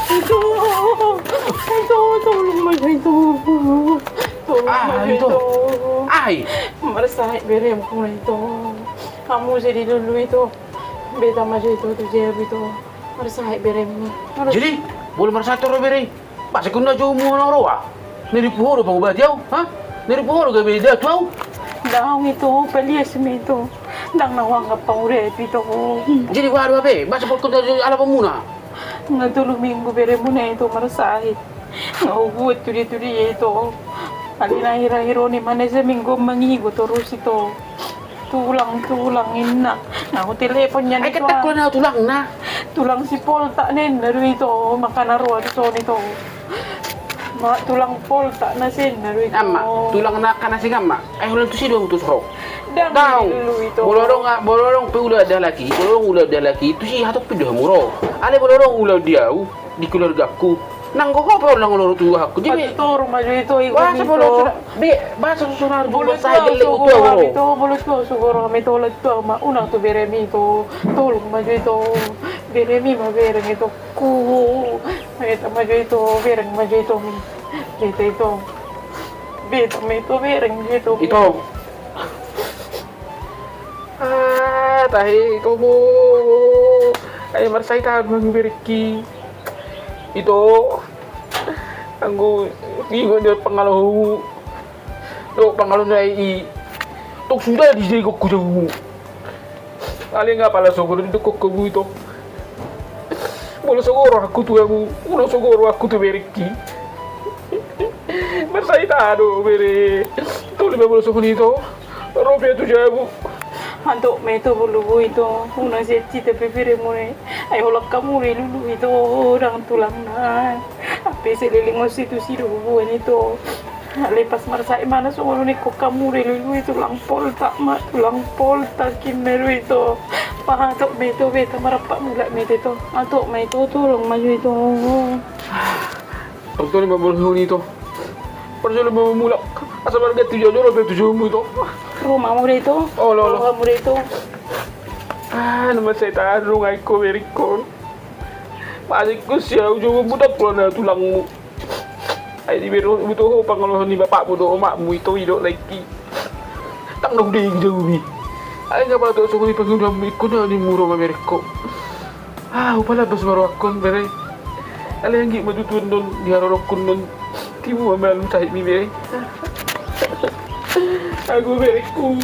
Ito. Ito, tulong mo ito. Tulong mo ito. Ay! Marasahi berem ko ito. Kamu jadi dulu itu. Beta maju itu jeb itu. Marasahi berem mo. Jadi, boleh merasa toro beri. Pasti kuna jauh mu orang rawa. Niri puhoro pa ubat yaw, ha? Niri puhoro ga beda tuaw. Daong itu, palias mo ito. Dang nawangap pang urep ito. Jadi waru abe, basta pag kunta ala pa muna. Natulong minggu berem mo na ito marasahi. Naubuot tuli-tuli ito. Alina hira-hiro ni mana sa minggu mangigo terus itu. Tulang-tulang inak. Nah, telepon niya Ay nito. katak ko na tulang na. Tulang si Paul tak nen naru ito makanaro ito nito. Tulang Paul tak nasin naru ito. Amma, tulang na kanasi gamma. Ay hulang tusi dong tusro. Dan Daw, dulu itu. bolorong pe ulah ada lagi, bolorong ulah ada lagi. Tu si hatok pidah muro. Ale bolorong ulah diau di keluargaku. Nang kok apa ulang loro tu aku. Jadi Patutor maju itu ikut bahasa itu. bolorong be bahasa susunar Bulut bulat saya ko gelek siguro utuh kami muro. to, bulut ko siguro kami tolad to, maunang to beremi to, tulong maju itu, beremi mabereng itu, ku, beta maju itu, bereng maju itu, beta itu, beta itu bereng itu. Ito. Tahi ito mo. Ay marsay ta magbiriki. Ito. Anggo ingon dia pangalaw. Do pangalaw na i. Tok sudah di sini kok jauh. Ali nga pala siguro dito ko ito. Mula siguro ako tu aku. Uno siguro ako tu biriki. Marsay ta do bere. Tuloy ba mula siguro dito? Robia tu jabu. Hantuk meto bulu itu, una seti tapi pire mune, ay holak kamu lulu itu orang tulang na, apa seliling situ situ bubuan itu, lepas marsa mana semua ni kok kamu lulu itu tulang pol tak kimeru itu, hantuk meto beta merapak mulak meto itu, hantuk meto tolong maju itu. Doktor ni babul itu. Perjalanan memulak. Asal warga tujuh joro tujuh itu. Rumah muda itu, Oh, lolo. rumah muda itu. Naman saya tahu ngay ko berikon. Masih ko siya ujung budak pula na tulang mo. Ay di biro buto pangalohan ni bapak mo do makmu ito ido lagi. Tak nang ding jauh ni. Ay nga pala to so ni pangudam ko na ni muro Ameriko. Upala bas maro akon bere. Ala yang gi madutun don di harorok kun don. Timu mamal sahib ni bere. Aku beriku.